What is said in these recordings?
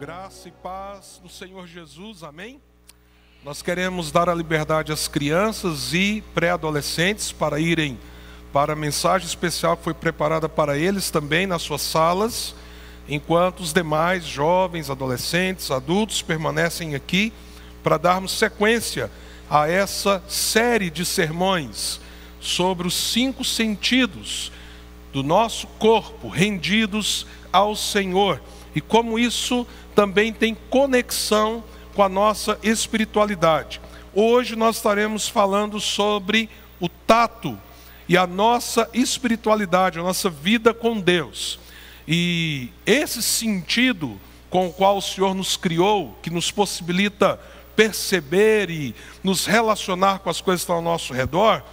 Graça e paz do Senhor Jesus, amém? Nós queremos dar a liberdade às crianças e pré-adolescentes para irem para a mensagem especial que foi preparada para eles também nas suas salas, enquanto os demais jovens, adolescentes, adultos permanecem aqui para darmos sequência a essa série de sermões sobre os 5 sentidos do nosso corpo rendidos ao Senhor e como isso também tem conexão com a nossa espiritualidade. Hoje nós estaremos falando sobre o tato e a nossa espiritualidade, a nossa vida com Deus. E esse sentido com o qual o Senhor nos criou, que nos possibilita perceber e nos relacionar com as coisas que estão ao nosso redor,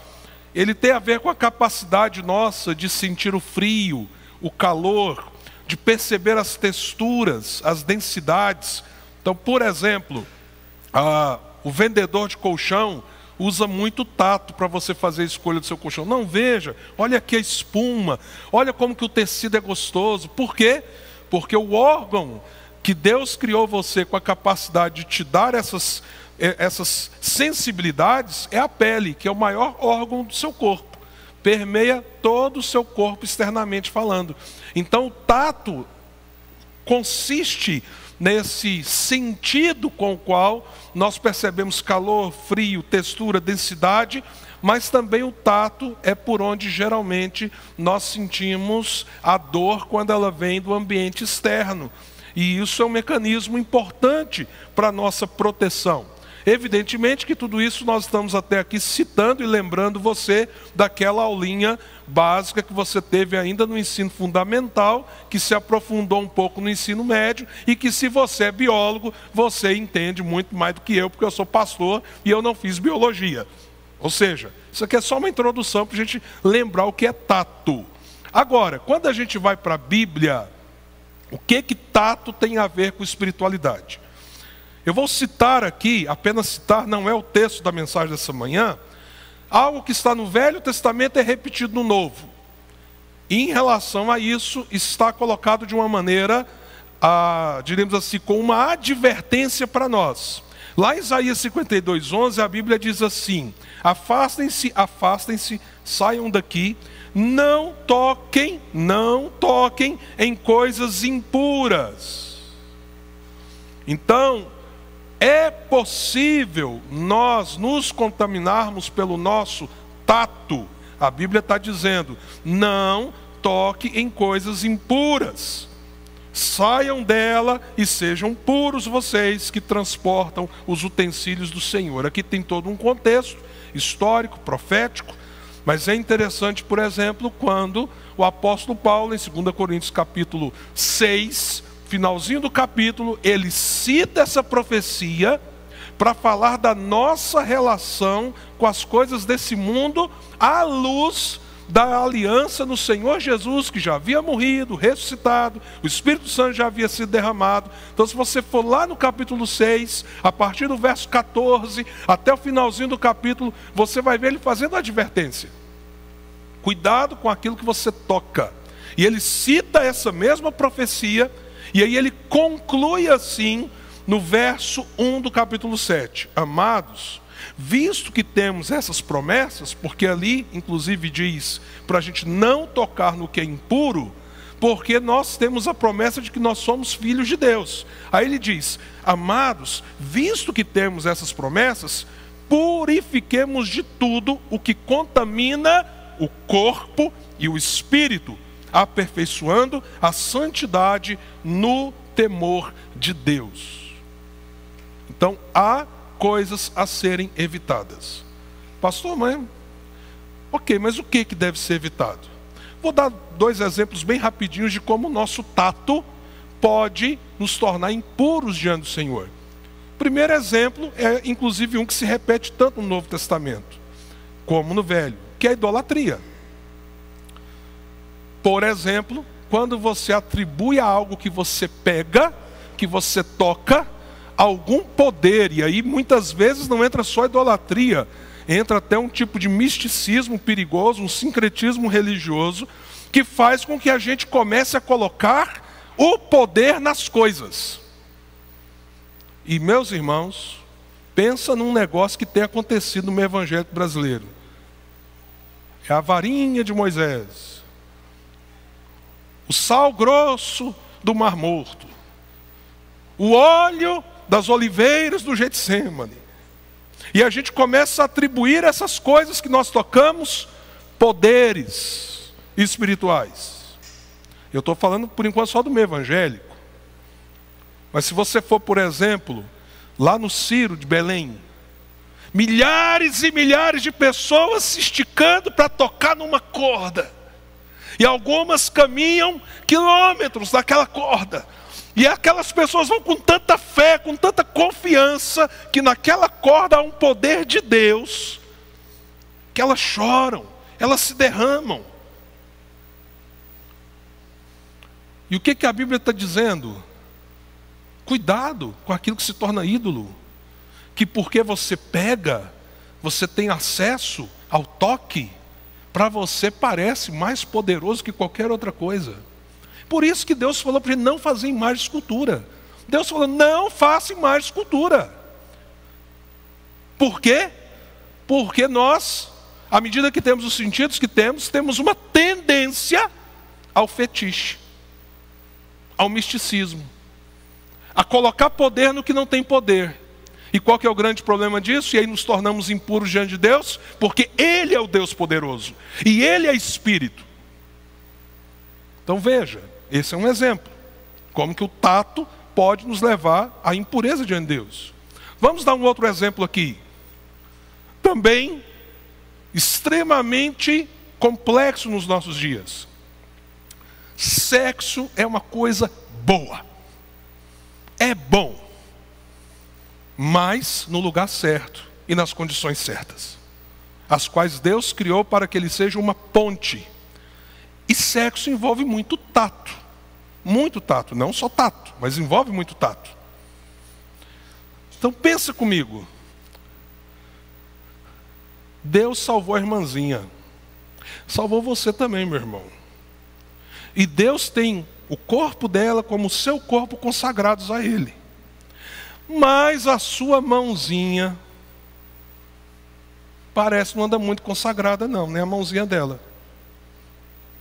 ele tem a ver com a capacidade nossa de sentir o frio, o calor, de perceber as texturas, as densidades. Então, por exemplo, o vendedor de colchão usa muito tato para você fazer a escolha do seu colchão. Não, veja, olha aqui a espuma, olha como que o tecido é gostoso. Por quê? Porque o órgão que Deus criou você com a capacidade de te dar essas sensibilidades é a pele, que é o maior órgão do seu corpo. Permeia todo o seu corpo externamente falando. Então o tato consiste nesse sentido com o qual nós percebemos calor, frio, textura, densidade, mas também o tato é por onde geralmente nós sentimos a dor quando ela vem do ambiente externo. E isso é um mecanismo importante para a nossa proteção. Evidentemente que tudo isso nós estamos até aqui citando e lembrando você daquela aulinha básica que você teve ainda no ensino fundamental, que se aprofundou um pouco no ensino médio e que, se você é biólogo, você entende muito mais do que eu, porque eu sou pastor e eu não fiz biologia. Ou seja, isso aqui é só uma introdução para a gente lembrar o que é tato. Agora, quando a gente vai para a Bíblia, o que tato tem a ver com espiritualidade? Eu vou citar aqui, apenas citar, não é o texto da mensagem dessa manhã, algo que está no Velho Testamento é repetido no Novo. E em relação a isso, está colocado de uma maneira, diríamos assim, com uma advertência para nós. Lá em Isaías 52:11, a Bíblia diz assim: afastem-se, afastem-se, saiam daqui, não toquem em coisas impuras. Então, é possível nós nos contaminarmos pelo nosso tato. A Bíblia está dizendo: não toque em coisas impuras. Saiam dela e sejam puros vocês que transportam os utensílios do Senhor. Aqui tem todo um contexto histórico, profético. Mas é interessante, por exemplo, quando o apóstolo Paulo, em 2 Coríntios capítulo 6, finalzinho do capítulo, ele cita essa profecia para falar da nossa relação com as coisas desse mundo à luz da aliança no Senhor Jesus, que já havia morrido, ressuscitado, o Espírito Santo já havia sido derramado. Então, se você for lá no capítulo 6, a partir do verso 14 até o finalzinho do capítulo, você vai ver ele fazendo a advertência: cuidado com aquilo que você toca. E ele cita essa mesma profecia. E aí ele conclui assim, no verso 1 do capítulo 7. Amados, visto que temos essas promessas, porque ali inclusive diz para a gente não tocar no que é impuro, porque nós temos a promessa de que nós somos filhos de Deus. Aí ele diz: amados, visto que temos essas promessas, purifiquemos de tudo o que contamina o corpo e o espírito, aperfeiçoando a santidade no temor de Deus. Então, há coisas a serem evitadas. Pastor, mas o que deve ser evitado? Vou dar 2 exemplos bem rapidinhos de como o nosso tato pode nos tornar impuros diante do Senhor. O primeiro exemplo é, inclusive, um que se repete tanto no Novo Testamento como no Velho, que é a idolatria. Por exemplo, quando você atribui a algo que você pega, que você toca, algum poder, e aí muitas vezes não entra só idolatria, entra até um tipo de misticismo perigoso, um sincretismo religioso, que faz com que a gente comece a colocar o poder nas coisas. E meus irmãos, pensa num negócio que tem acontecido no meio evangélico brasileiro. É a varinha de Moisés, o sal grosso do Mar Morto, o óleo das oliveiras do Getsêmani. E a gente começa a atribuir essas coisas que nós tocamos poderes espirituais. Eu estou falando por enquanto só do meio evangélico. Mas se você for, por exemplo, lá no Ciro de Belém, milhares e milhares de pessoas se esticando para tocar numa corda. E algumas caminham quilômetros daquela corda. E aquelas pessoas vão com tanta fé, com tanta confiança, que naquela corda há um poder de Deus, que elas choram, elas se derramam. E o que a Bíblia está dizendo? Cuidado com aquilo que se torna ídolo. Que porque você pega, você tem acesso ao toque, para você parece mais poderoso que qualquer outra coisa. Por isso que Deus falou para ele não fazer imagem de escultura. Deus falou, não faça imagem de escultura. Por quê? Porque nós, à medida que temos os sentidos que temos uma tendência ao fetiche, ao misticismo, a colocar poder no que não tem poder. E qual que é o grande problema disso? E aí nos tornamos impuros diante de Deus, porque Ele é o Deus poderoso, e Ele é Espírito. Então veja, esse é um exemplo, como que o tato pode nos levar à impureza diante de Deus. Vamos dar um outro exemplo aqui, também extremamente complexo nos nossos dias. Sexo é uma coisa boa, é bom, mas no lugar certo e nas condições certas, as quais Deus criou para que ele seja uma ponte. E sexo envolve muito tato, não só tato, mas envolve muito tato. Então pensa comigo, Deus salvou a irmãzinha, salvou você também, meu irmão. E Deus tem o corpo dela como o seu corpo consagrados a Ele. Mas a sua mãozinha parece não anda muito consagrada não, nem a mãozinha dela.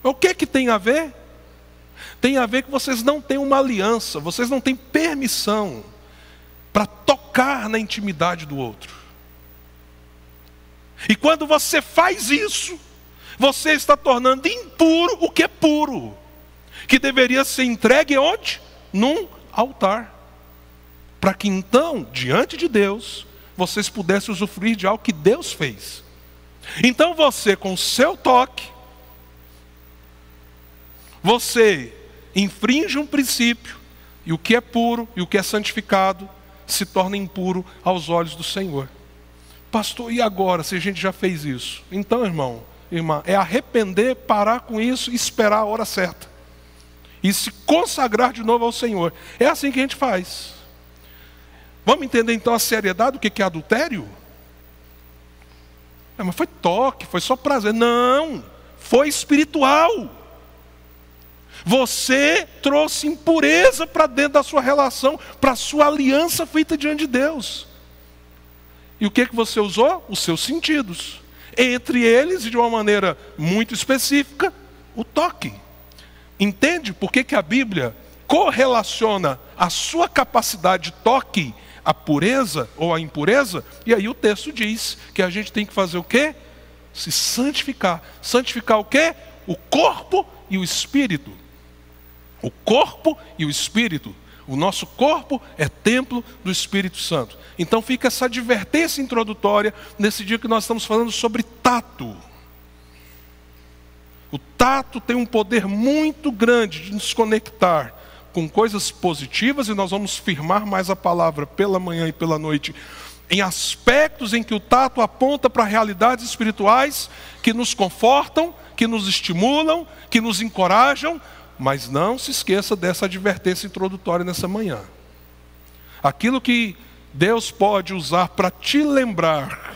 O que que tem a ver? Tem a ver que vocês não têm uma aliança, vocês não têm permissão para tocar na intimidade do outro. E quando você faz isso, você está tornando impuro o que é puro, que deveria ser entregue onde? Num altar. Para que então, diante de Deus, vocês pudessem usufruir de algo que Deus fez. Então você, com o seu toque, você infringe um princípio, e o que é puro e o que é santificado se torna impuro aos olhos do Senhor. Pastor, e agora, se a gente já fez isso? Então, irmão, irmã, é arrepender, parar com isso e esperar a hora certa. E se consagrar de novo ao Senhor. É assim que a gente faz. Vamos entender então a seriedade do que é adultério? Mas foi toque, foi só prazer. Não, foi espiritual. Você trouxe impureza para dentro da sua relação, para a sua aliança feita diante de Deus. E o que você usou? Os seus sentidos. Entre eles, e de uma maneira muito específica, o toque. Entende por que a Bíblia correlaciona a sua capacidade de toque à pureza ou à impureza? E aí o texto diz que a gente tem que fazer o quê? Se santificar. Santificar o quê? O corpo e o espírito. O corpo e o espírito. O nosso corpo é templo do Espírito Santo. Então fica essa advertência introdutória nesse dia que nós estamos falando sobre tato. O tato tem um poder muito grande de nos conectar com coisas positivas, e nós vamos firmar mais a palavra pela manhã e pela noite, em aspectos em que o tato aponta para realidades espirituais que nos confortam, que nos estimulam, que nos encorajam. Mas não se esqueça dessa advertência introdutória nessa manhã. Aquilo que Deus pode usar para te lembrar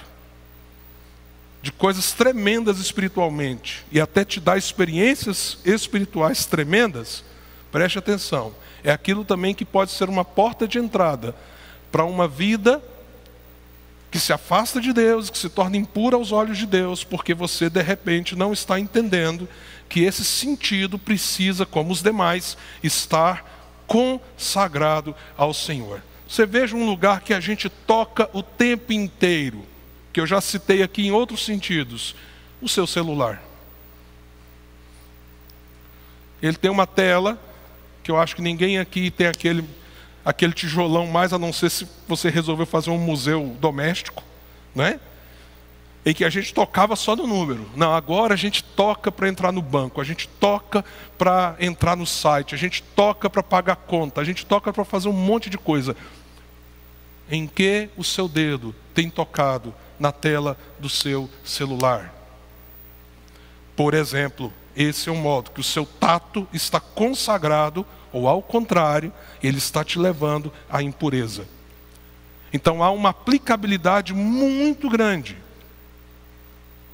de coisas tremendas espiritualmente, e até te dar experiências espirituais tremendas, preste atenção, é aquilo também que pode ser uma porta de entrada para uma vida que se afasta de Deus, que se torna impura aos olhos de Deus, porque você de repente não está entendendo que esse sentido precisa, como os demais, estar consagrado ao Senhor. Você veja um lugar que a gente toca o tempo inteiro, que eu já citei aqui em outros sentidos, o seu celular. Ele tem uma tela, que eu acho que ninguém aqui tem aquele tijolão mais, a não ser se você resolveu fazer um museu doméstico, né? Em que a gente tocava só no número. Não, agora a gente toca para entrar no banco, a gente toca para entrar no site, a gente toca para pagar conta, a gente toca para fazer um monte de coisa. Em que o seu dedo tem tocado na tela do seu celular? Por exemplo, esse é o modo que o seu tato está consagrado, ou ao contrário, ele está te levando à impureza. Então há uma aplicabilidade muito grande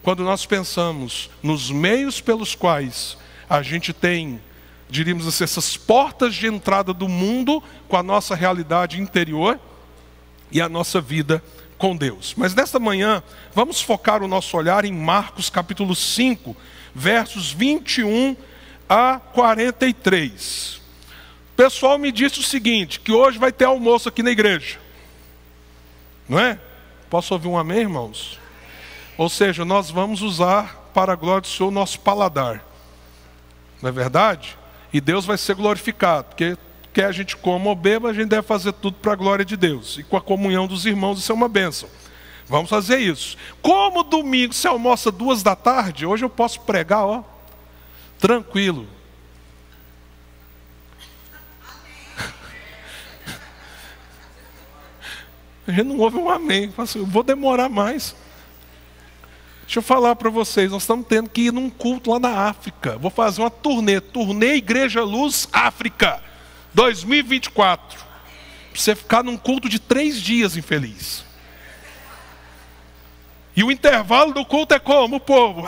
quando nós pensamos nos meios pelos quais a gente tem, diríamos assim, essas portas de entrada do mundo com a nossa realidade interior e a nossa vida com Deus. Mas nesta manhã, vamos focar o nosso olhar em Marcos capítulo 5, versos 21 a 43. O pessoal me disse o seguinte, que hoje vai ter almoço aqui na igreja. Não é? Posso ouvir um amém, irmãos? Ou seja, nós vamos usar para a glória do Senhor o nosso paladar. Não é verdade? E Deus vai ser glorificado, porque quer a gente coma ou beba, a gente deve fazer tudo para a glória de Deus. E com a comunhão dos irmãos, isso é uma bênção. Vamos fazer isso. Como domingo se almoça 14h, hoje eu posso pregar, ó, tranquilo. A gente não ouve um amém. Eu vou demorar mais. Deixa eu falar para vocês, nós estamos tendo que ir num culto lá na África. Vou fazer uma turnê Igreja Luz África 2024. Para você ficar num culto de 3 dias infeliz. E o intervalo do culto é como? O povo,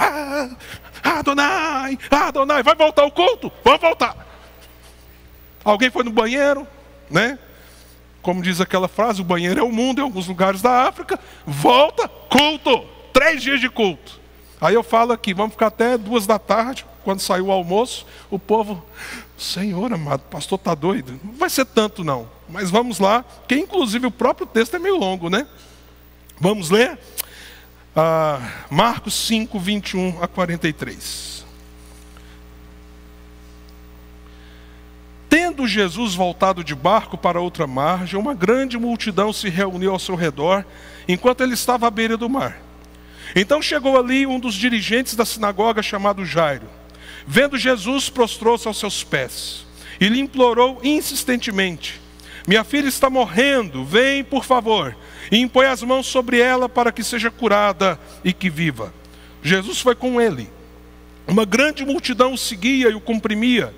Adonai, Adonai, vai voltar o culto? Vamos voltar. Alguém foi no banheiro, né? Como diz aquela frase, o banheiro é o mundo em alguns lugares da África. Volta, culto. 3 dias de culto. Aí eu falo aqui, vamos ficar até 14h, quando sair o almoço, o povo, Senhor amado, o pastor está doido? Não vai ser tanto não, mas vamos lá, porque inclusive o próprio texto é meio longo, né? Vamos ler? Marcos 5, 21 a 43. Tendo Jesus voltado de barco para outra margem, uma grande multidão se reuniu ao seu redor, enquanto ele estava à beira do mar. Então chegou ali um dos dirigentes da sinagoga chamado Jairo. Vendo Jesus, prostrou-se aos seus pés e lhe implorou insistentemente: minha filha está morrendo, vem por favor, e impõe as mãos sobre ela para que seja curada e que viva. Jesus foi com ele. Uma grande multidão o seguia e o comprimia.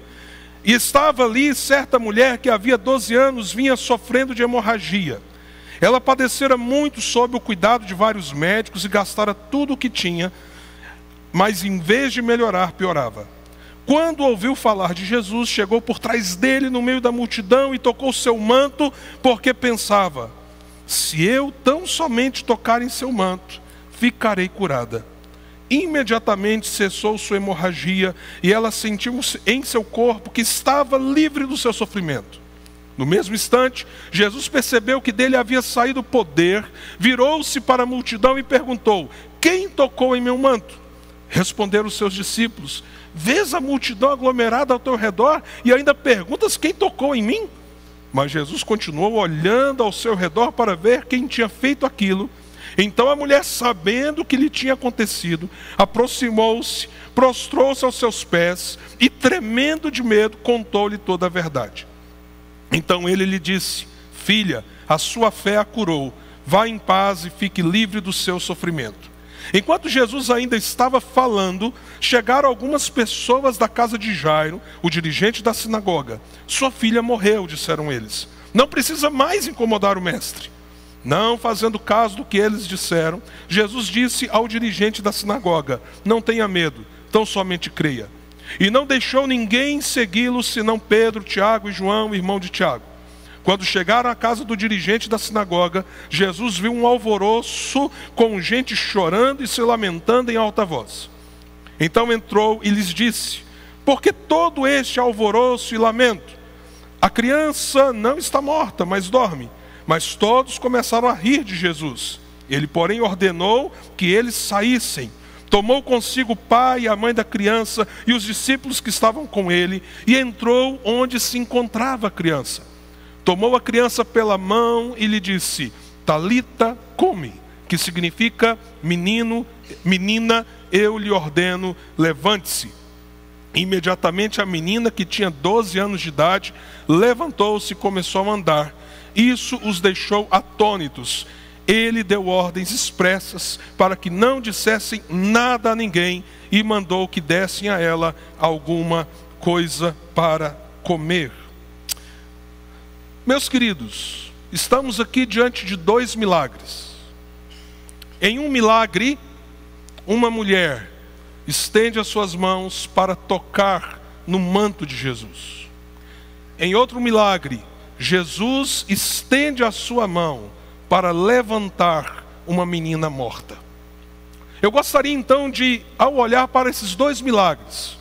E estava ali certa mulher que havia 12 anos vinha sofrendo de hemorragia. Ela padecera muito sob o cuidado de vários médicos e gastara tudo o que tinha, mas em vez de melhorar, piorava. Quando ouviu falar de Jesus, chegou por trás dele no meio da multidão e tocou seu manto, porque pensava: se eu tão somente tocar em seu manto, ficarei curada. Imediatamente cessou sua hemorragia e ela sentiu em seu corpo que estava livre do seu sofrimento. No mesmo instante, Jesus percebeu que dele havia saído poder, virou-se para a multidão e perguntou: quem tocou em meu manto? Responderam os seus discípulos: vês a multidão aglomerada ao teu redor e ainda perguntas quem tocou em mim? Mas Jesus continuou olhando ao seu redor para ver quem tinha feito aquilo. Então a mulher, sabendo o que lhe tinha acontecido, aproximou-se, prostrou-se aos seus pés e, tremendo de medo, contou-lhe toda a verdade. Então ele lhe disse: filha, a sua fé a curou, vá em paz e fique livre do seu sofrimento. Enquanto Jesus ainda estava falando, chegaram algumas pessoas da casa de Jairo, o dirigente da sinagoga. Sua filha morreu, disseram eles. Não precisa mais incomodar o mestre. Não fazendo caso do que eles disseram, Jesus disse ao dirigente da sinagoga: não tenha medo, tão somente creia. E não deixou ninguém segui-lo, senão Pedro, Tiago e João, irmão de Tiago. Quando chegaram à casa do dirigente da sinagoga, Jesus viu um alvoroço com gente chorando e se lamentando em alta voz. Então entrou e lhes disse: por que todo este alvoroço e lamento? A criança não está morta, mas dorme. Mas todos começaram a rir de Jesus. Ele, porém, ordenou que eles saíssem. Tomou consigo o pai e a mãe da criança e os discípulos que estavam com ele, e entrou onde se encontrava a criança. Tomou a criança pela mão e lhe disse: Talita cumi, que significa menino, menina, eu lhe ordeno, levante-se. Imediatamente a menina, que tinha 12 anos de idade, levantou-se e começou a andar. Isso os deixou atônitos. Ele deu ordens expressas para que não dissessem nada a ninguém e mandou que dessem a ela alguma coisa para comer. Meus queridos, estamos aqui diante de 2 milagres. Em um milagre, uma mulher estende as suas mãos para tocar no manto de Jesus. Em outro milagre, Jesus estende a sua mão para levantar uma menina morta. Eu gostaria então de, ao olhar para esses 2 milagres,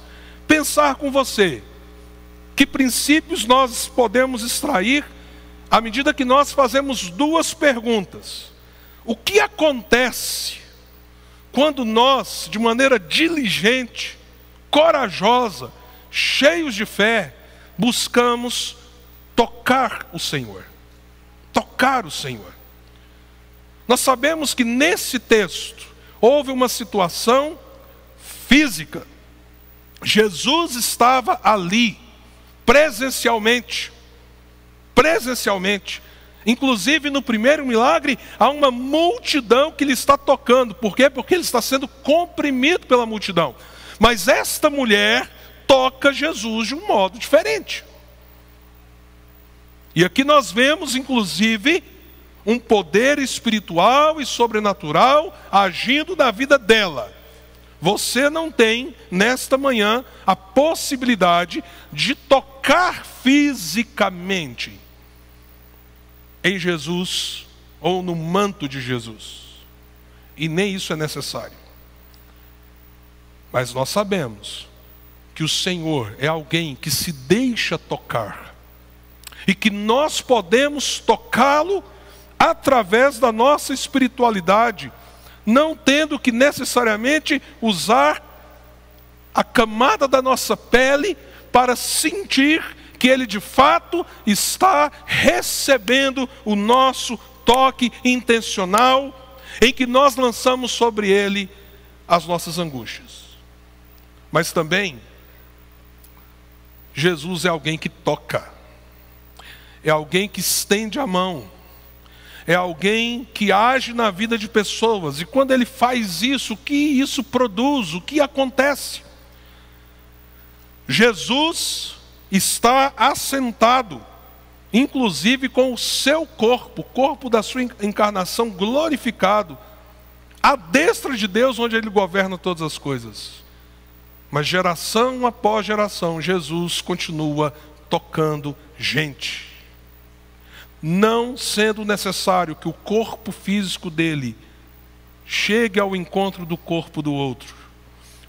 pensar com você que princípios nós podemos extrair à medida que nós fazemos 2 perguntas. O que acontece quando nós, de maneira diligente, corajosa, cheios de fé, buscamos tocar o Senhor? Tocar o Senhor. Nós sabemos que nesse texto houve uma situação física. Jesus estava ali, presencialmente. Inclusive no primeiro milagre, há uma multidão que lhe está tocando. Por quê? Porque ele está sendo comprimido pela multidão. Mas esta mulher toca Jesus de um modo diferente. E aqui nós vemos, inclusive, um poder espiritual e sobrenatural agindo na vida dela. Você não tem, nesta manhã, a possibilidade de tocar fisicamente em Jesus ou no manto de Jesus. E nem isso é necessário. Mas nós sabemos que o Senhor é alguém que se deixa tocar. E que nós podemos tocá-lo através da nossa espiritualidade, não tendo que necessariamente usar a camada da nossa pele para sentir que Ele de fato está recebendo o nosso toque intencional, em que nós lançamos sobre Ele as nossas angústias. Mas também, Jesus é alguém que toca, é alguém que estende a mão, é alguém que age na vida de pessoas. E quando Ele faz isso, o que isso produz? O que acontece? Jesus está assentado, inclusive com o seu corpo, o corpo da sua encarnação glorificado, à destra de Deus, onde Ele governa todas as coisas. Mas geração após geração, Jesus continua tocando gente. Não sendo necessário que o corpo físico dele chegue ao encontro do corpo do outro,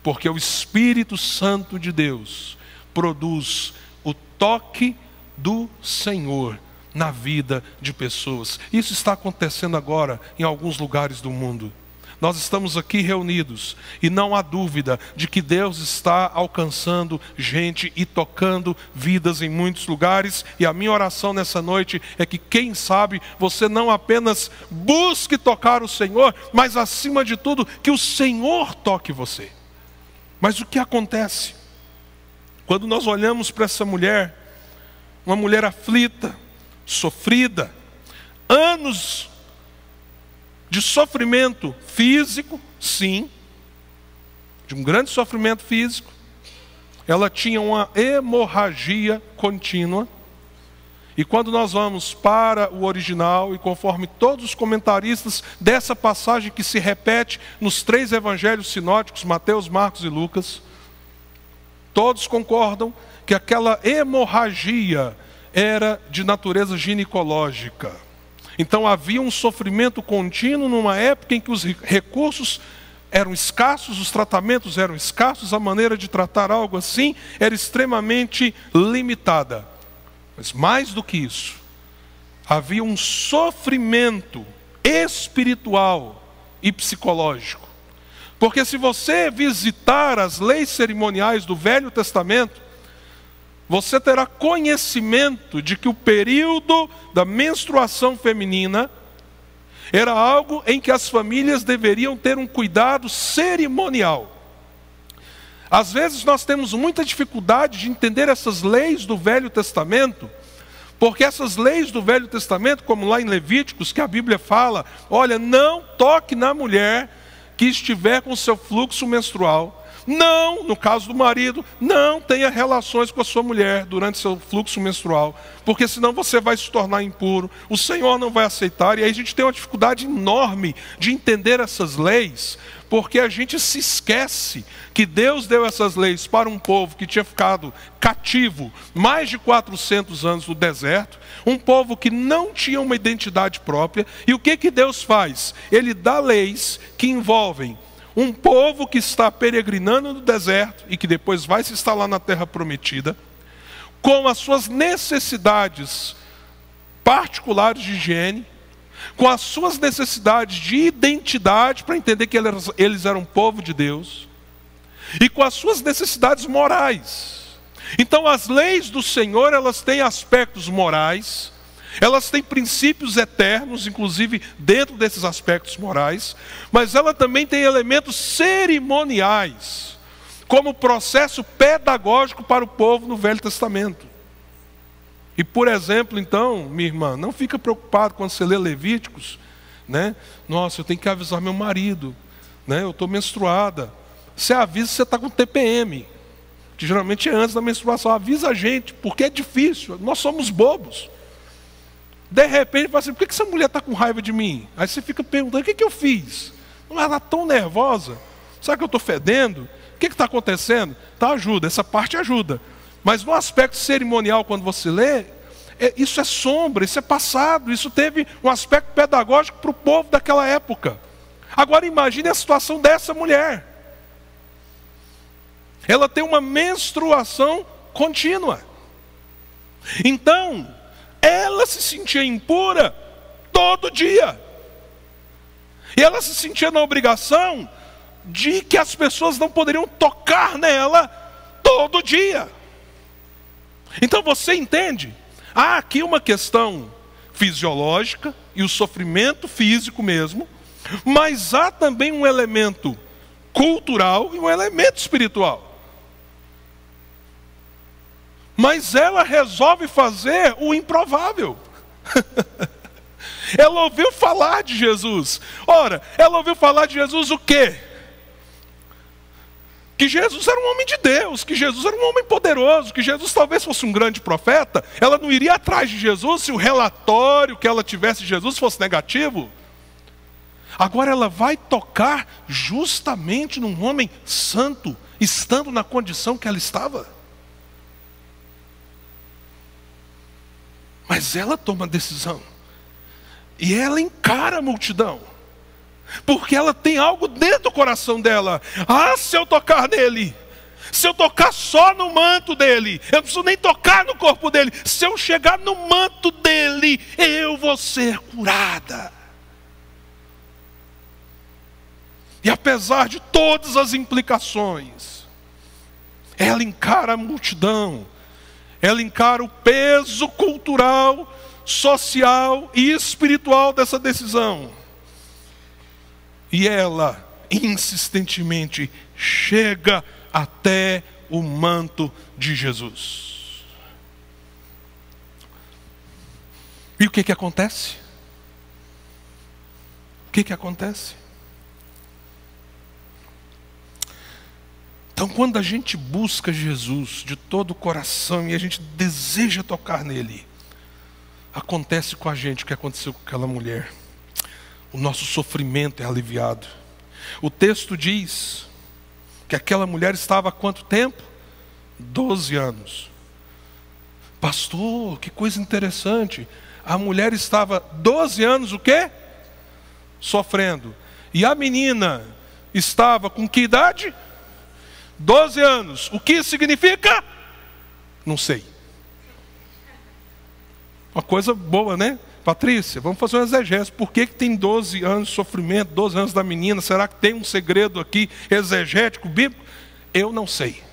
porque o Espírito Santo de Deus produz o toque do Senhor na vida de pessoas. Isso está acontecendo agora em alguns lugares do mundo. Nós estamos aqui reunidos e não há dúvida de que Deus está alcançando gente e tocando vidas em muitos lugares. E a minha oração nessa noite é que, quem sabe, você não apenas busque tocar o Senhor, mas acima de tudo, que o Senhor toque você. Mas o que acontece? Quando nós olhamos para essa mulher, uma mulher aflita, sofrida, anos de sofrimento físico, sim, de um grande sofrimento físico. Ela tinha uma hemorragia contínua. E quando nós vamos para o original, e conforme todos os comentaristas dessa passagem que se repete nos 3 evangelhos sinóticos, Mateus, Marcos e Lucas, todos concordam que aquela hemorragia era de natureza ginecológica. Então havia um sofrimento contínuo numa época em que os recursos eram escassos, os tratamentos eram escassos, a maneira de tratar algo assim era extremamente limitada. Mas mais do que isso, havia um sofrimento espiritual e psicológico. Porque se você visitar as leis cerimoniais do Velho Testamento, você terá conhecimento de que o período da menstruação feminina era algo em que as famílias deveriam ter um cuidado cerimonial. Às vezes nós temos muita dificuldade de entender essas leis do Velho Testamento, porque essas leis do Velho Testamento, como lá em Levíticos, que a Bíblia fala, olha, não toque na mulher que estiver com seu fluxo menstrual. Não, no caso do marido, não tenha relações com a sua mulher durante seu fluxo menstrual, porque senão você vai se tornar impuro, o Senhor não vai aceitar. E aí a gente tem uma dificuldade enorme de entender essas leis, porque a gente se esquece que Deus deu essas leis para um povo que tinha ficado cativo mais de 400 anos no deserto, um povo que não tinha uma identidade própria. E o que Deus faz? Ele dá leis que envolvem um povo que está peregrinando no deserto e que depois vai se instalar na terra prometida, com as suas necessidades particulares de higiene, com as suas necessidades de identidade, para entender que eles eram povo de Deus, e com as suas necessidades morais. Então as leis do Senhor, elas têm aspectos morais, elas têm princípios eternos, inclusive dentro desses aspectos morais, mas ela também tem elementos cerimoniais, como processo pedagógico para o povo no Velho Testamento. E por exemplo, então, minha irmã, não fica preocupado quando você lê Levíticos, né? Nossa, eu tenho que avisar meu marido, né? Eu estou menstruada. Você avisa se você está com TPM, que geralmente é antes da menstruação. Avisa a gente, porque é difícil, nós somos bobos. De repente, fala assim, por que essa mulher está com raiva de mim? Aí você fica perguntando, o que eu fiz? Ela está tão nervosa, será que eu estou fedendo? O que está acontecendo? Tá, ajuda, essa parte ajuda. Mas no aspecto cerimonial, quando você lê, isso é sombra, isso é passado, isso teve um aspecto pedagógico para o povo daquela época. Agora imagine a situação dessa mulher. Ela tem uma menstruação contínua. Então, ela se sentia impura todo dia. E ela se sentia na obrigação de que as pessoas não poderiam tocar nela todo dia. Então você entende? Há aqui uma questão fisiológica e o sofrimento físico mesmo, mas há também um elemento cultural e um elemento espiritual. Mas ela resolve fazer o improvável. Ela ouviu falar de Jesus. Ora, ela ouviu falar de Jesus o quê? Que Jesus era um homem de Deus, que Jesus era um homem poderoso, que Jesus talvez fosse um grande profeta. Ela não iria atrás de Jesus se o relatório que ela tivesse de Jesus fosse negativo. Agora ela vai tocar justamente num homem santo, estando na condição que ela estava. Mas ela toma a decisão. E ela encara a multidão. Porque ela tem algo dentro do coração dela. Ah, se eu tocar nele, se eu tocar só no manto dele, eu não preciso nem tocar no corpo dele, se eu chegar no manto dele, eu vou ser curada. E apesar de todas as implicações, ela encara a multidão. Ela encara o peso cultural, social e espiritual dessa decisão. E ela, insistentemente, chega até o manto de Jesus. E o que acontece? O que acontece? Então, quando a gente busca Jesus de todo o coração e a gente deseja tocar nele, acontece com a gente o que aconteceu com aquela mulher. O nosso sofrimento é aliviado. O texto diz que aquela mulher estava há quanto tempo? 12 anos. Pastor, que coisa interessante. A mulher estava 12 anos, o quê? Sofrendo. E a menina estava com que idade? 12 anos. O que isso significa? Não sei. Uma coisa boa, né? Patrícia, vamos fazer um exegese. Por que tem 12 anos de sofrimento, 12 anos da menina? Será que tem um segredo aqui exegético, bíblico? Eu não sei.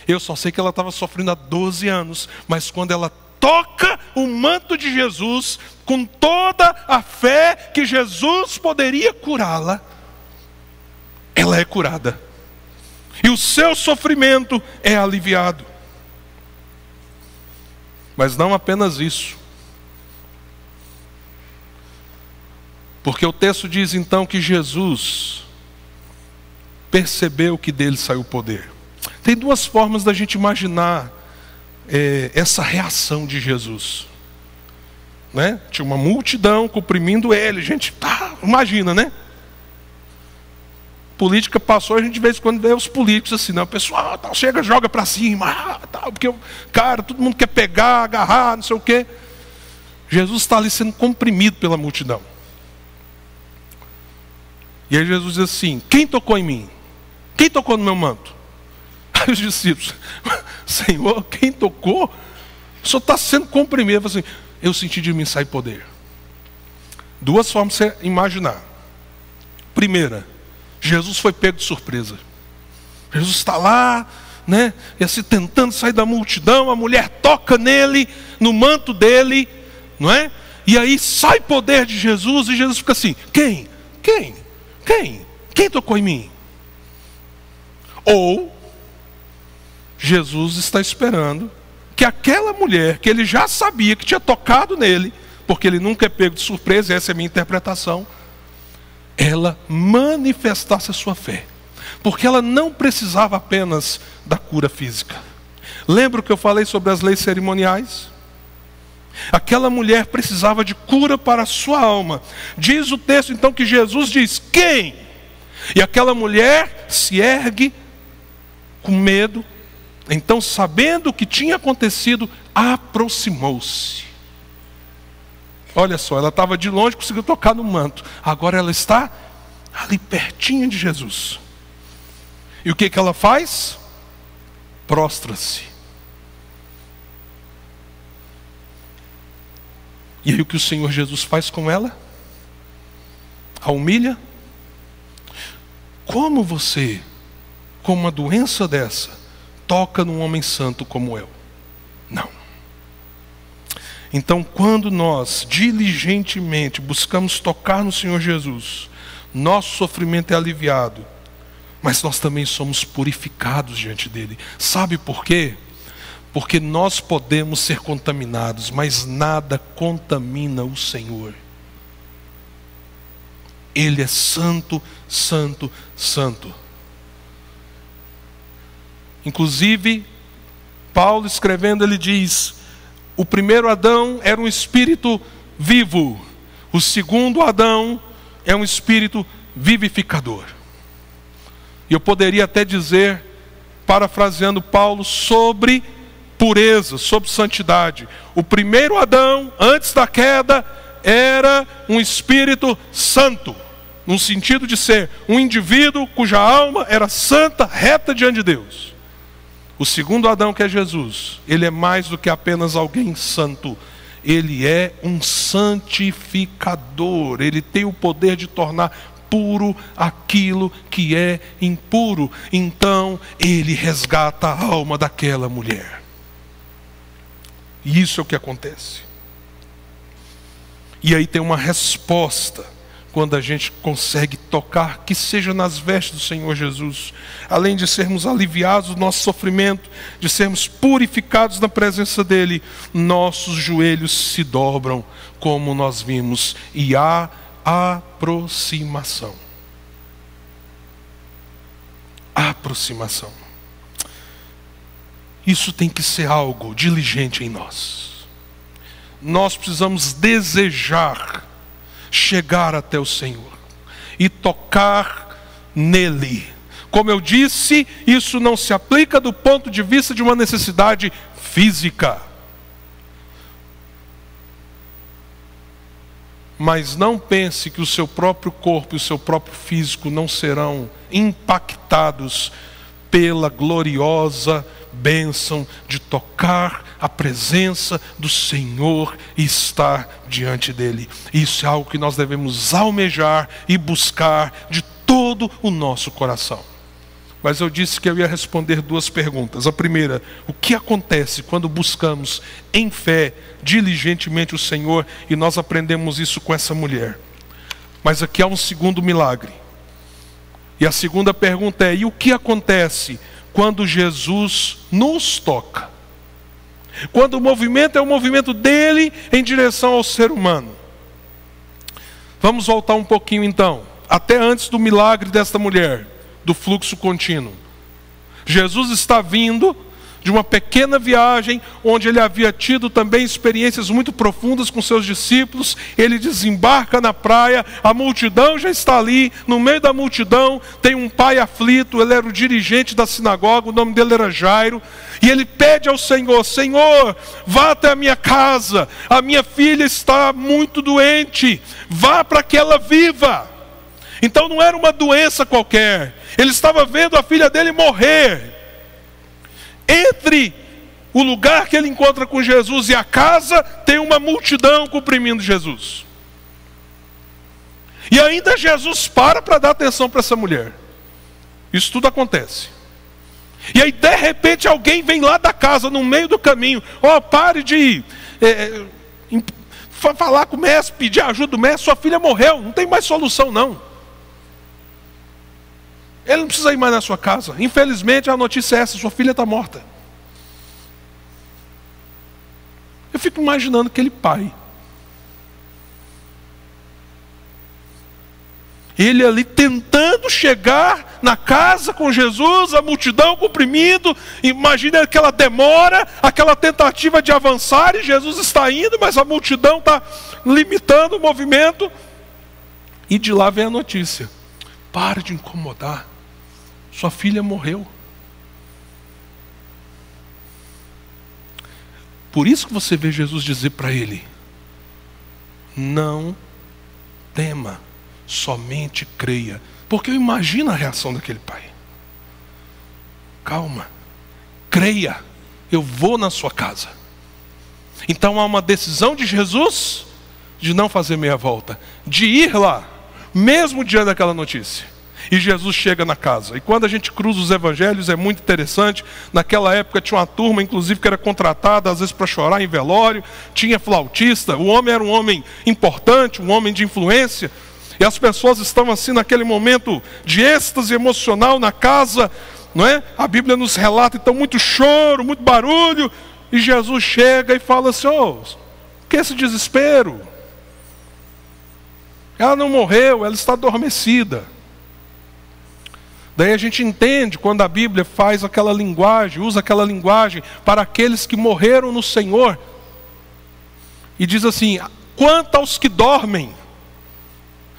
Eu só sei que ela estava sofrendo há 12 anos. Mas quando ela toca o manto de Jesus, com toda a fé que Jesus poderia curá-la, ela é curada. E o seu sofrimento é aliviado. Mas não apenas isso. Porque o texto diz então que Jesus percebeu que dele saiu o poder. Tem duas formas da gente imaginar essa reação de Jesus. Né? Tinha uma multidão comprimindo ele. Gente, imagina, né? Política passou, a gente de vez em quando vê os políticos assim, o pessoal chega, joga para cima, porque cara, todo mundo quer pegar, agarrar, não sei o quê. Jesus está ali sendo comprimido pela multidão. E aí Jesus diz assim: quem tocou em mim? Quem tocou no meu manto? Aí os discípulos: Senhor, quem tocou? O Senhor está sendo comprimido. Assim, eu senti de mim sair poder. Duas formas de você imaginar. Primeira, Jesus foi pego de surpresa. Jesus está lá, né, e assim, tentando sair da multidão. A mulher toca nele, no manto dele, não é? E aí sai poder de Jesus. E Jesus fica assim: quem? Quem tocou em mim? Ou Jesus está esperando que aquela mulher, que ele já sabia que tinha tocado nele, porque ele nunca é pego de surpresa, essa é a minha interpretação, ela manifestasse a sua fé. Porque ela não precisava apenas da cura física. Lembra que eu falei sobre as leis cerimoniais? Aquela mulher precisava de cura para a sua alma. Diz o texto então que Jesus diz: quem? E aquela mulher se ergue com medo. Então, sabendo o que tinha acontecido, aproximou-se. Olha só, ela estava de longe, conseguiu tocar no manto. Agora ela está ali pertinho de Jesus. E o que ela faz? Prostra-se. E aí o que o Senhor Jesus faz com ela? A humilha. Como você, com uma doença dessa, toca num homem santo como eu? Não. Então, quando nós diligentemente buscamos tocar no Senhor Jesus, nosso sofrimento é aliviado, mas nós também somos purificados diante dele. Sabe por quê? Porque nós podemos ser contaminados, mas nada contamina o Senhor. Ele é santo, santo, santo. Inclusive, Paulo escrevendo, ele diz: o primeiro Adão era um espírito vivo, o segundo Adão é um espírito vivificador. E eu poderia até dizer, parafraseando Paulo, sobre pureza, sobre santidade. O primeiro Adão, antes da queda, era um espírito santo, no sentido de ser um indivíduo cuja alma era santa, reta diante de Deus. O segundo Adão, que é Jesus, ele é mais do que apenas alguém santo. Ele é um santificador. Ele tem o poder de tornar puro aquilo que é impuro. Então, ele resgata a alma daquela mulher. E isso é o que acontece. E aí tem uma resposta quando a gente consegue tocar, que seja nas vestes do Senhor Jesus. Além de sermos aliviados do nosso sofrimento, de sermos purificados na presença dele, nossos joelhos se dobram, como nós vimos, e há aproximação. Aproximação. Isso tem que ser algo diligente em nós. Nós precisamos desejar chegar até o Senhor e tocar nele. Como eu disse, isso não se aplica do ponto de vista de uma necessidade física. Mas não pense que o seu próprio corpo e o seu próprio físico não serão impactados pela gloriosa bênção de tocar a presença do Senhor e estar diante dele. Isso é algo que nós devemos almejar e buscar de todo o nosso coração. Mas eu disse que eu ia responder duas perguntas. A primeira, o que acontece quando buscamos em fé, diligentemente o Senhor, e nós aprendemos isso com essa mulher. Mas aqui há um segundo milagre. E a segunda pergunta é, e o que acontece quando Jesus nos toca? Quando o movimento é o movimento dele em direção ao ser humano. Vamos voltar um pouquinho então, até antes do milagre desta mulher, do fluxo contínuo. Jesus está vindo de uma pequena viagem, onde ele havia tido também experiências muito profundas com seus discípulos. Ele desembarca na praia, a multidão já está ali, no meio da multidão tem um pai aflito, ele era o dirigente da sinagoga, o nome dele era Jairo, e ele pede ao Senhor, Senhor, vá até a minha casa, a minha filha está muito doente, vá para que ela viva. Então não era uma doença qualquer, ele estava vendo a filha dele morrer. Entre o lugar que ele encontra com Jesus e a casa, tem uma multidão comprimindo Jesus. E ainda Jesus para dar atenção para essa mulher. Isso tudo acontece. E aí de repente alguém vem lá da casa, no meio do caminho. Pare de falar com o mestre, pedir ajuda do mestre, sua filha morreu, não tem mais solução não. Ele não precisa ir mais na sua casa. Infelizmente a notícia é essa, sua filha está morta. Eu fico imaginando aquele pai. Ele ali tentando chegar na casa com Jesus, a multidão comprimindo. Imagina aquela demora, aquela tentativa de avançar, e Jesus está indo, mas a multidão está limitando o movimento. E de lá vem a notícia. Pare de incomodar. Sua filha morreu. Por isso que você vê Jesus dizer para ele, não tema, somente creia. Porque eu imagino a reação daquele pai. Calma, creia, eu vou na sua casa. Então há uma decisão de Jesus de não fazer meia volta, de ir lá, mesmo diante daquela notícia. E Jesus chega na casa. E quando a gente cruza os evangelhos é muito interessante. Naquela época tinha uma turma, inclusive, que era contratada às vezes para chorar em velório. Tinha flautista. O homem era um homem importante, um homem de influência. E as pessoas estavam assim naquele momento de êxtase emocional na casa, não é? A Bíblia nos relata então muito choro, muito barulho. E Jesus chega e fala assim, que esse desespero? Ela não morreu, ela está adormecida. Daí a gente entende quando a Bíblia faz aquela linguagem, usa aquela linguagem para aqueles que morreram no Senhor. E diz assim, quanto aos que dormem.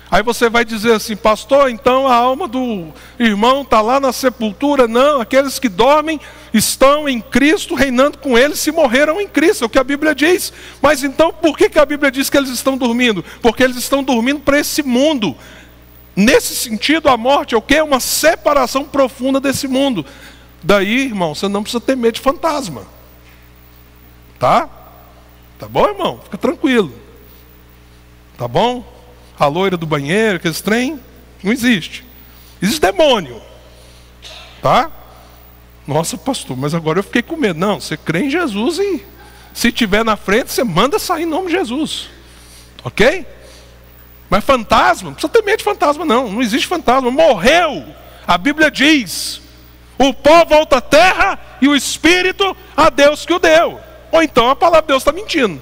Aí você vai dizer assim, pastor, então a alma do irmão está lá na sepultura. Não, aqueles que dormem estão em Cristo, reinando com ele, se morreram em Cristo, é o que a Bíblia diz. Mas então por que a Bíblia diz que eles estão dormindo? Porque eles estão dormindo para esse mundo. Nesse sentido, a morte é o quê? Uma separação profunda desse mundo. Daí, irmão, você não precisa ter medo de fantasma. Tá? Tá bom, irmão? Fica tranquilo. Tá bom? A loira do banheiro, aqueles trem, não existe. Existe demônio. Tá? Nossa, pastor, mas agora eu fiquei com medo. Não, você crê em Jesus e se tiver na frente, você manda sair em nome de Jesus. Ok? Mas fantasma, não precisa ter medo de fantasma não. Não existe fantasma, morreu. A Bíblia diz, o pó volta à terra e o espírito a Deus que o deu. Ou então a palavra de Deus está mentindo.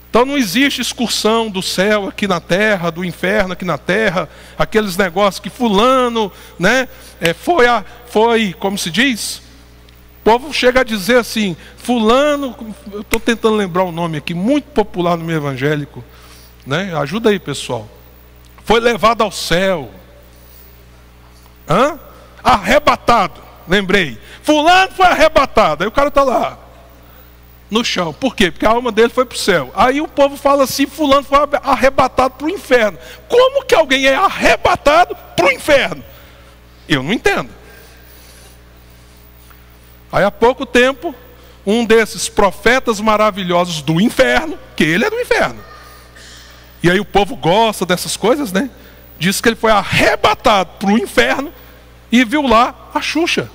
Então não existe excursão do céu aqui na terra, do inferno aqui na terra, aqueles negócios que fulano, né, foi, como se diz? O povo chega a dizer assim, fulano, eu estou tentando lembrar o nome aqui, muito popular no meio evangélico, né? Ajuda aí, pessoal. Foi levado ao céu. Arrebatado. Lembrei. Fulano foi arrebatado. Aí o cara está lá. no chão. Por quê? Porque a alma dele foi para o céu. Aí o povo fala assim, fulano foi arrebatado para o inferno. Como que alguém é arrebatado para o inferno? Eu não entendo. Aí há pouco tempo, um desses profetas maravilhosos do inferno, que ele é do inferno. E aí o povo gosta dessas coisas, né? Diz que ele foi arrebatado para o inferno e viu lá a Xuxa.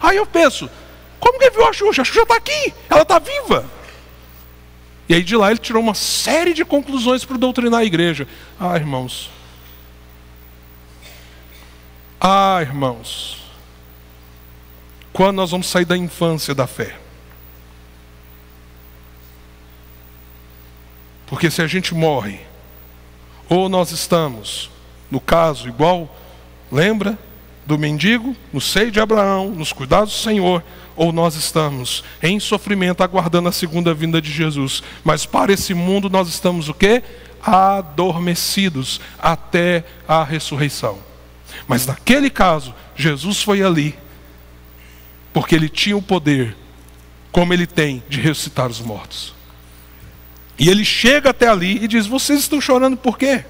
Aí eu penso, como que ele viu a Xuxa? A Xuxa está aqui, ela está viva. E aí de lá ele tirou uma série de conclusões para doutrinar a igreja. Ah, irmãos. Ah, irmãos. Quando nós vamos sair da infância da fé? Porque se a gente morre, ou nós estamos, no caso igual, lembra do mendigo, no seio de Abraão, nos cuidados do Senhor, ou nós estamos em sofrimento aguardando a segunda vinda de Jesus. Mas para esse mundo nós estamos o quê? Adormecidos até a ressurreição. Mas naquele caso, Jesus foi ali, porque ele tinha o poder, como ele tem, de ressuscitar os mortos. E ele chega até ali e diz, vocês estão chorando por quê?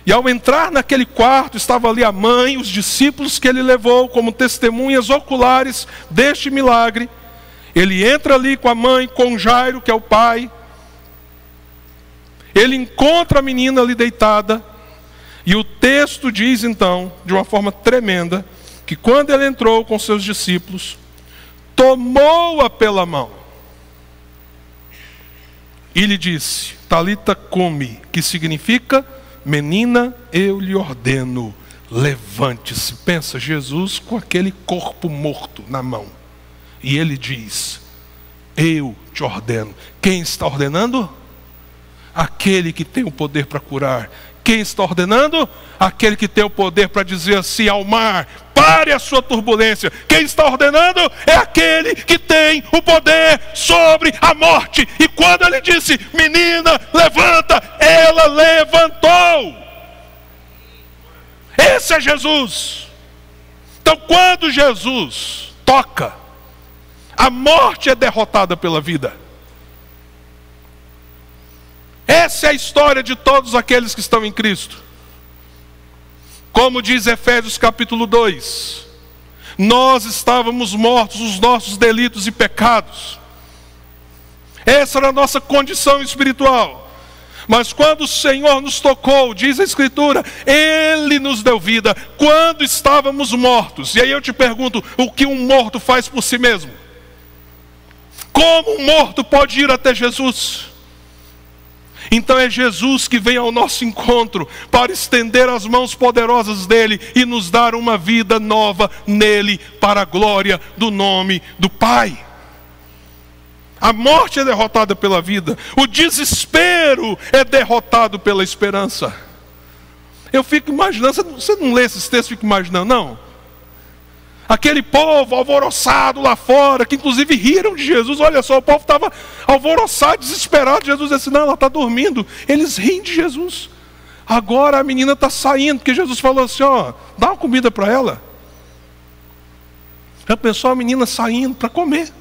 E ao entrar naquele quarto, estava ali a mãe, os discípulos que ele levou como testemunhas oculares deste milagre. Ele entra ali com a mãe, com Jairo, que é o pai. Ele encontra a menina ali deitada. E o texto diz então, de uma forma tremenda, que quando ele entrou com seus discípulos, tomou-a pela mão e lhe disse, Talita cumi, que significa, menina, eu lhe ordeno, levante-se. Pensa, Jesus com aquele corpo morto na mão. E ele diz, eu te ordeno. Quem está ordenando? Aquele que tem o poder para curar. Quem está ordenando? Aquele que tem o poder para dizer assim ao mar, pare a sua turbulência. Quem está ordenando é aquele que tem o poder sobre a morte. E quando ele disse, menina, levanta, ela levantou. Esse é Jesus. Então quando Jesus toca, a morte é derrotada pela vida. Essa é a história de todos aqueles que estão em Cristo. Como diz Efésios capítulo 2, nós estávamos mortos nos nossos delitos e pecados. Essa era a nossa condição espiritual. Mas quando o Senhor nos tocou, diz a Escritura, Ele nos deu vida quando estávamos mortos. E aí eu te pergunto, o que um morto faz por si mesmo? Como um morto pode ir até Jesus? Então é Jesus que vem ao nosso encontro para estender as mãos poderosas dele e nos dar uma vida nova nele, para a glória do nome do Pai. A morte é derrotada pela vida, o desespero é derrotado pela esperança. Eu fico imaginando, você não lê esses textos e fica imaginando, não? Aquele povo alvoroçado lá fora, que inclusive riram de Jesus. Olha só, o povo estava alvoroçado, desesperado. Jesus disse, não, ela está dormindo. Eles riem de Jesus. Agora a menina está saindo, porque Jesus falou assim, ó, dá uma comida para ela. Já pensou a menina saindo para comer?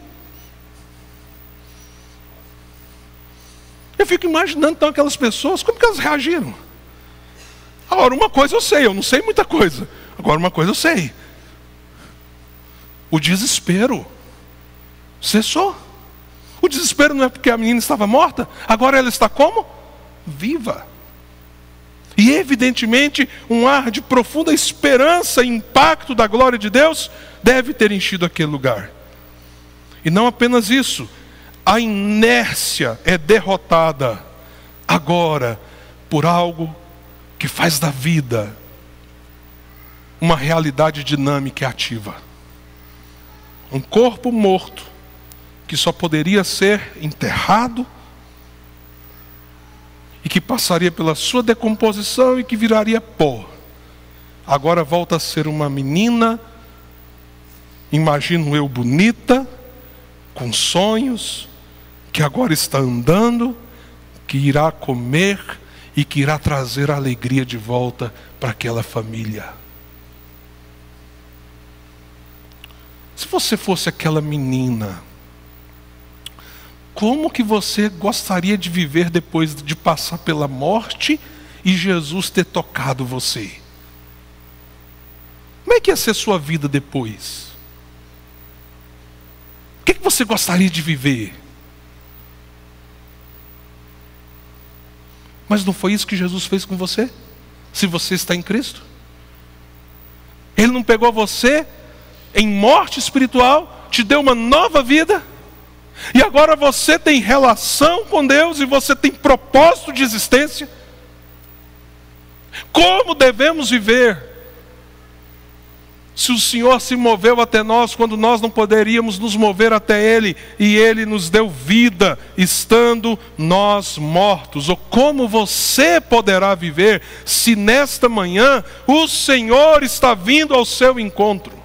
Eu fico imaginando então aquelas pessoas, como que elas reagiram? Agora uma coisa eu sei, eu não sei muita coisa. Agora uma coisa eu sei. O desespero cessou. O desespero não é porque a menina estava morta, agora ela está como? Viva. E evidentemente um ar de profunda esperança e impacto da glória de Deus deve ter enchido aquele lugar. E não apenas isso, a inércia é derrotada agora por algo que faz da vida uma realidade dinâmica e ativa. Um corpo morto, que só poderia ser enterrado, e que passaria pela sua decomposição e que viraria pó. Agora volta a ser uma menina, imagino eu, bonita, com sonhos, que agora está andando, que irá comer e que irá trazer a alegria de volta para aquela família. Se você fosse aquela menina, como que você gostaria de viver depois de passar pela morte e Jesus ter tocado você? Como é que ia ser sua vida depois? O que você gostaria de viver? Mas não foi isso que Jesus fez com você? Se você está em Cristo? Ele não pegou você em morte espiritual, te deu uma nova vida, e agora você tem relação com Deus e você tem propósito de existência? Como devemos viver? Se o Senhor se moveu até nós quando nós não poderíamos nos mover até Ele, e Ele nos deu vida, estando nós mortos, ou como você poderá viver se nesta manhã o Senhor está vindo ao seu encontro?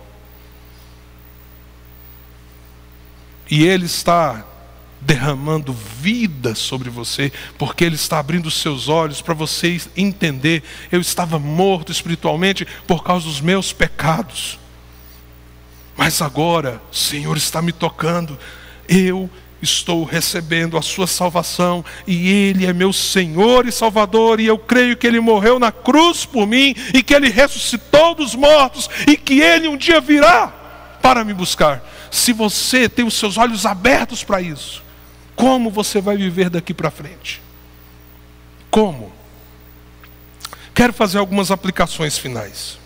E Ele está derramando vida sobre você, porque Ele está abrindo os seus olhos para você entender: eu estava morto espiritualmente por causa dos meus pecados, mas agora o Senhor está me tocando, eu estou recebendo a sua salvação, e Ele é meu Senhor e Salvador, e eu creio que Ele morreu na cruz por mim, e que Ele ressuscitou dos mortos, e que Ele um dia virá para me buscar. Se você tem os seus olhos abertos para isso, como você vai viver daqui para frente? Como? Quero fazer algumas aplicações finais.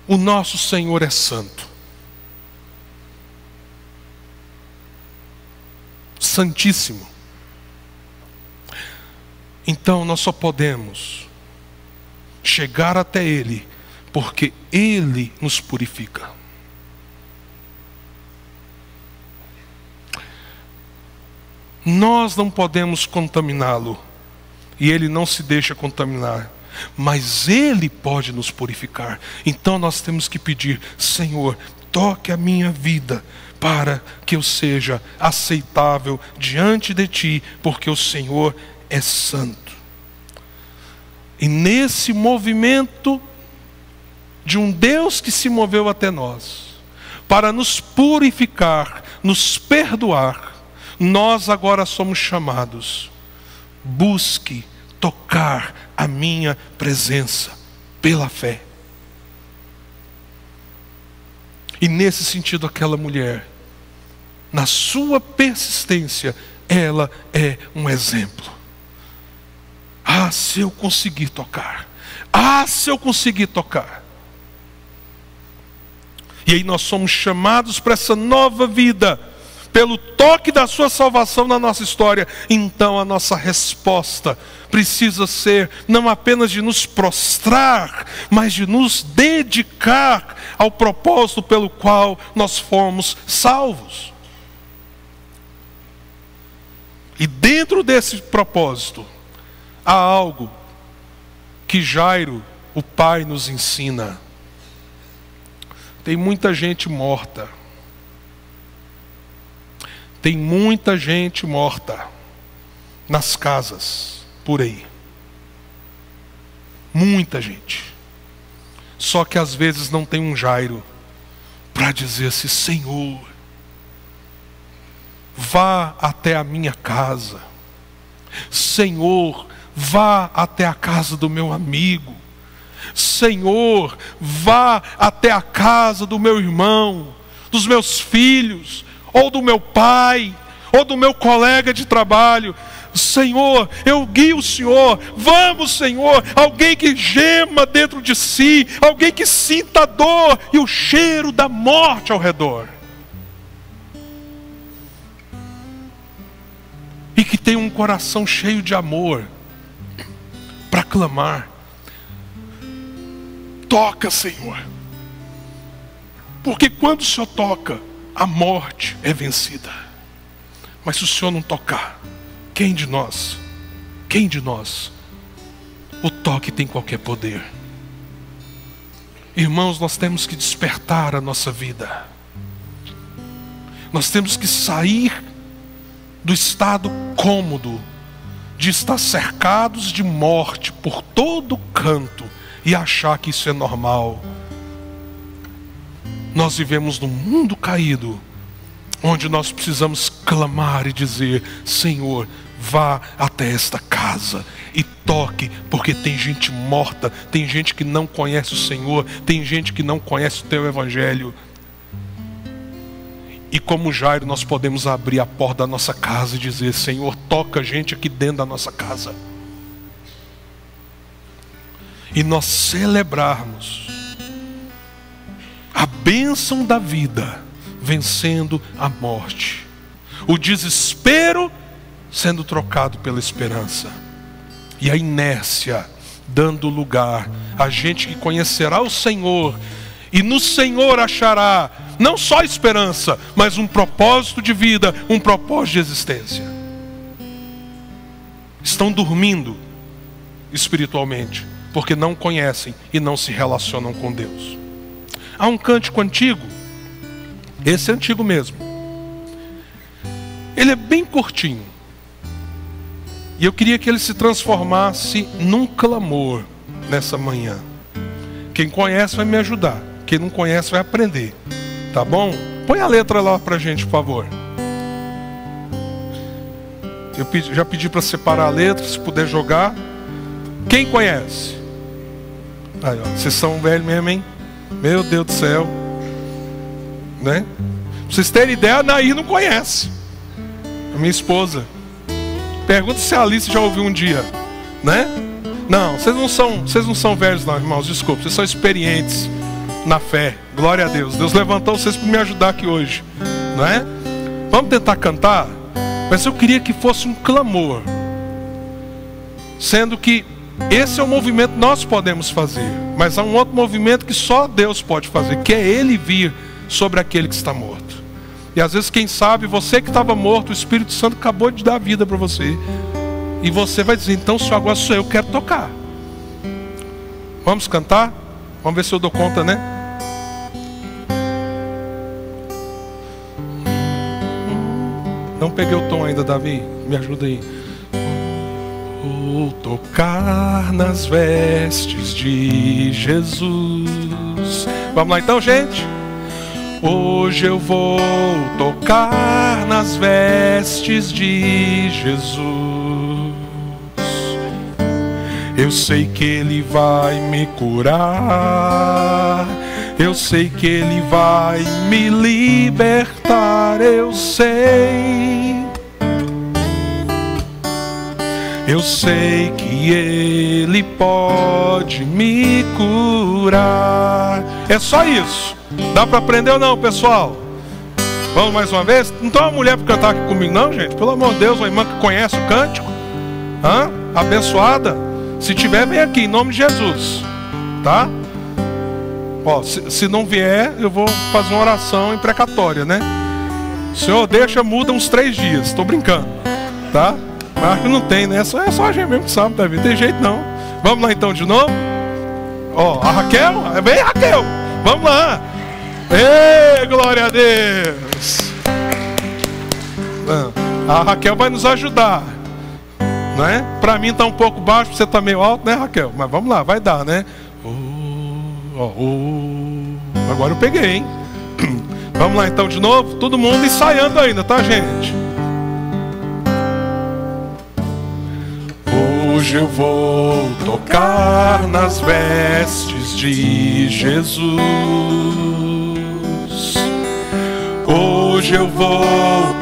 O nosso Senhor é santo. Santíssimo. Então nós só podemos chegar até Ele porque Ele nos purifica. Nós não podemos contaminá-lo, e Ele não se deixa contaminar, mas Ele pode nos purificar. Então nós temos que pedir: Senhor, toque a minha vida, para que eu seja aceitável diante de Ti, porque o Senhor é santo. E nesse movimento de um Deus que se moveu até nós, para nos purificar, nos perdoar, nós agora somos chamados: busque tocar a minha presença pela fé. E nesse sentido, aquela mulher, na sua persistência, ela é um exemplo. Ah, se eu conseguir tocar. Ah, se eu conseguir tocar. E aí nós somos chamados para essa nova vida, pelo toque da sua salvação na nossa história. Então a nossa resposta precisa ser não apenas de nos prostrar, mas de nos dedicar ao propósito pelo qual nós fomos salvos. E dentro desse propósito, há algo que Jairo, o pai, nos ensina. Tem muita gente morta. Tem muita gente morta nas casas, por aí. Muita gente. Só que às vezes não tem um Jairo para dizer assim: Senhor, vá até a minha casa. Senhor, vá até a casa do meu amigo. Senhor, vá até a casa do meu irmão, dos meus filhos, ou do meu pai, ou do meu colega de trabalho. Senhor, eu guio o Senhor. Vamos, Senhor. Alguém que gema dentro de si, alguém que sinta a dor e o cheiro da morte ao redor, e que tenha um coração cheio de amor para clamar: toca, Senhor. Porque quando o Senhor toca, a morte é vencida. Mas se o Senhor não tocar, quem de nós o toque tem qualquer poder? Irmãos, nós temos que despertar a nossa vida. Nós temos que sair do estado cômodo de estar cercados de morte por todo canto e achar que isso é normal. Nós vivemos num mundo caído, onde nós precisamos clamar e dizer: Senhor, vá até esta casa e toque, porque tem gente morta, tem gente que não conhece o Senhor, tem gente que não conhece o teu evangelho. E como Jairo, nós podemos abrir a porta da nossa casa e dizer: Senhor, toca a gente aqui dentro da nossa casa. E nós celebrarmos a bênção da vida vencendo a morte, o desespero sendo trocado pela esperança, e a inércia dando lugar a gente que conhecerá o Senhor, e no Senhor achará não só esperança, mas um propósito de vida, um propósito de existência. Estão dormindo espiritualmente, porque não conhecem e não se relacionam com Deus. Há um cântico antigo, esse é antigo mesmo, ele é bem curtinho, e eu queria que ele se transformasse num clamor nessa manhã. Quem conhece vai me ajudar, quem não conhece vai aprender, tá bom? Põe a letra lá pra gente, por favor. Eu já pedi para separar a letra, se puder jogar. Quem conhece? Aí, ó, vocês são velhos mesmo, hein? Meu Deus do céu, né? Pra vocês terem ideia, a Nair não conhece, a minha esposa. Pergunta se a Alice já ouviu um dia, né? Não, vocês não são velhos não, irmãos, desculpa, vocês são experientes na fé. Glória a Deus. Deus levantou vocês para me ajudar aqui hoje, não é? Vamos tentar cantar, mas eu queria que fosse um clamor, sendo que esse é o movimento que nós podemos fazer, mas há um outro movimento que só Deus pode fazer, que é Ele vir sobre aquele que está morto. E às vezes, quem sabe, você que estava morto, o Espírito Santo acabou de dar vida para você, e você vai dizer: então, Senhor, agora sou eu, quero tocar. Vamos cantar? Vamos ver se eu dou conta, né? Não peguei o tom ainda, Davi, me ajuda aí. Vou tocar nas vestes de Jesus. Vamos lá então, gente? Hoje eu vou tocar nas vestes de Jesus. Eu sei que Ele vai me curar, eu sei que Ele vai me libertar, eu sei que Ele pode me curar. É só isso. Dá para aprender ou não, pessoal? Vamos mais uma vez? Não tem uma mulher para cantar aqui comigo não, gente? Pelo amor de Deus, uma irmã que conhece o cântico, abençoada. Se tiver, vem aqui, em nome de Jesus, tá? Ó, se não vier, eu vou fazer uma oração imprecatória, né? Senhor, muda uns 3 dias. Estou brincando, tá? Mas que não tem, né? É só a gente mesmo que sabe, Davi. Não tem jeito não. Vamos lá então de novo? Ó, a Raquel? Vem, Raquel! Vamos lá! Ei, glória a Deus! A Raquel vai nos ajudar, né? Para mim tá um pouco baixo, você tá meio alto, né, Raquel? Mas vamos lá, vai dar, né? Agora eu peguei, hein? Vamos lá então de novo? Todo mundo ensaiando ainda, tá, gente? Hoje eu vou tocar nas vestes de Jesus. Hoje eu vou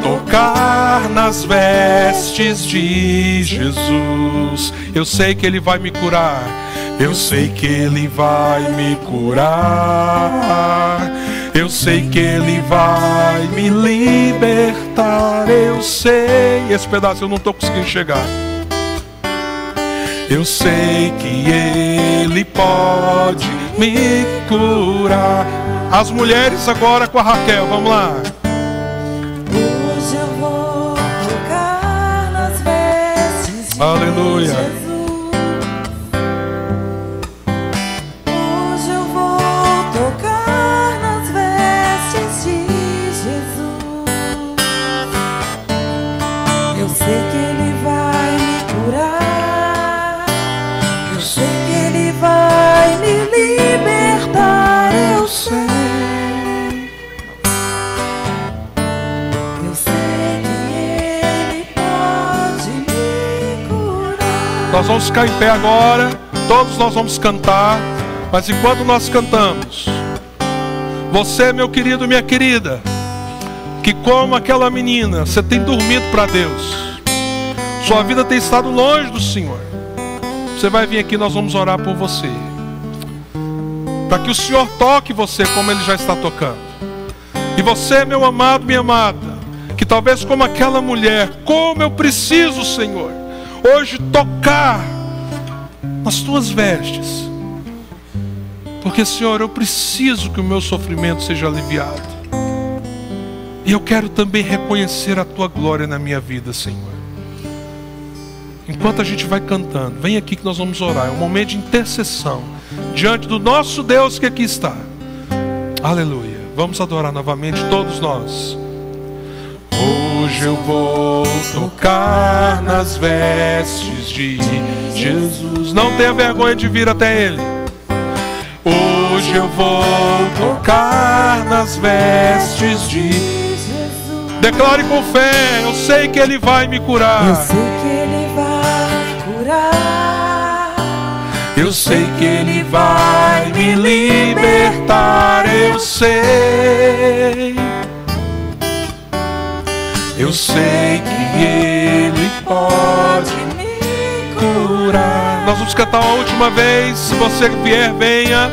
tocar nas vestes de Jesus. Eu sei que Ele vai me curar, eu sei que Ele vai me curar, eu sei que Ele vai me libertar. Eu sei, esse pedaço eu não estou conseguindo chegar. Eu sei que Ele pode me curar. As mulheres agora com a Raquel, vamos lá. Hoje eu vou tocar nas vestes de Aleluia. Jesus. Hoje eu vou tocar nas vestes de Jesus. Eu sei que Ele vai me curar, eu sei que Ele vai me libertar, eu sei Nós vamos ficar em pé agora, todos nós vamos cantar, mas enquanto nós cantamos, você, meu querido, minha querida, que como aquela menina, você tem dormido para Deus, sua vida tem estado longe do Senhor, você vai vir aqui, nós vamos orar por você, para que o Senhor toque você como Ele já está tocando. E você, meu amado, minha amada, que talvez como aquela mulher, como eu preciso, Senhor, hoje tocar nas tuas vestes, porque, Senhor, eu preciso que o meu sofrimento seja aliviado, e eu quero também reconhecer a tua glória na minha vida, Senhor. Enquanto a gente vai cantando, vem aqui que nós vamos orar, é um momento de intercessão diante do nosso Deus que aqui está. Aleluia. Vamos adorar novamente todos nós. Hoje eu vou tocar nas vestes de Jesus. Não tenha vergonha de vir até Ele. Hoje eu vou tocar nas vestes de Jesus. Declare com fé, eu sei que Ele vai me curar. Eu sei que Ele vai curar. Eu sei que Ele vai me libertar. Eu sei. Eu sei que Ele pode me curar. Nós vamos cantar uma última vez. Se você vier, venha.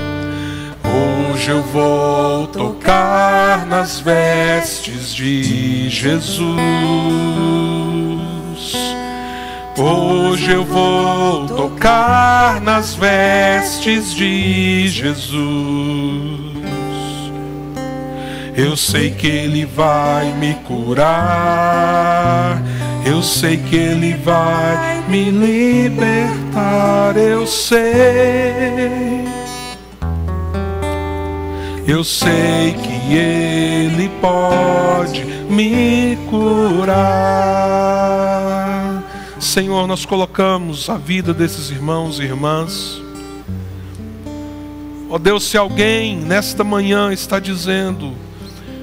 Hoje eu vou tocar nas vestes de Jesus. Hoje eu vou tocar nas vestes de Jesus. Eu sei que Ele vai me curar. Eu sei que Ele vai me libertar. Eu sei. Eu sei que Ele pode me curar. Senhor, nós colocamos a vida desses irmãos e irmãs. Ó Deus, se alguém nesta manhã está dizendo: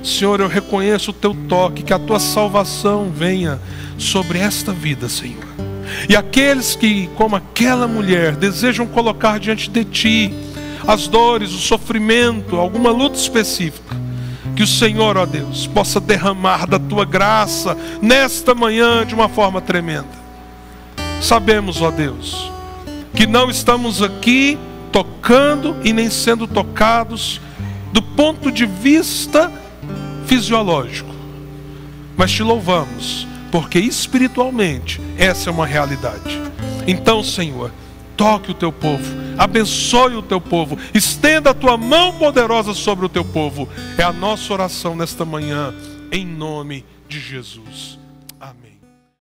Senhor, eu reconheço o Teu toque, que a Tua salvação venha sobre esta vida, Senhor. E aqueles que, como aquela mulher, desejam colocar diante de Ti as dores, o sofrimento, alguma luta específica, que o Senhor, ó Deus, possa derramar da Tua graça nesta manhã de uma forma tremenda. Sabemos, ó Deus, que não estamos aqui tocando e nem sendo tocados do ponto de vista fisiológico, mas Te louvamos, porque espiritualmente essa é uma realidade. Então, Senhor, toque o Teu povo, abençoe o Teu povo, estenda a Tua mão poderosa sobre o Teu povo. É a nossa oração nesta manhã, em nome de Jesus. Amém.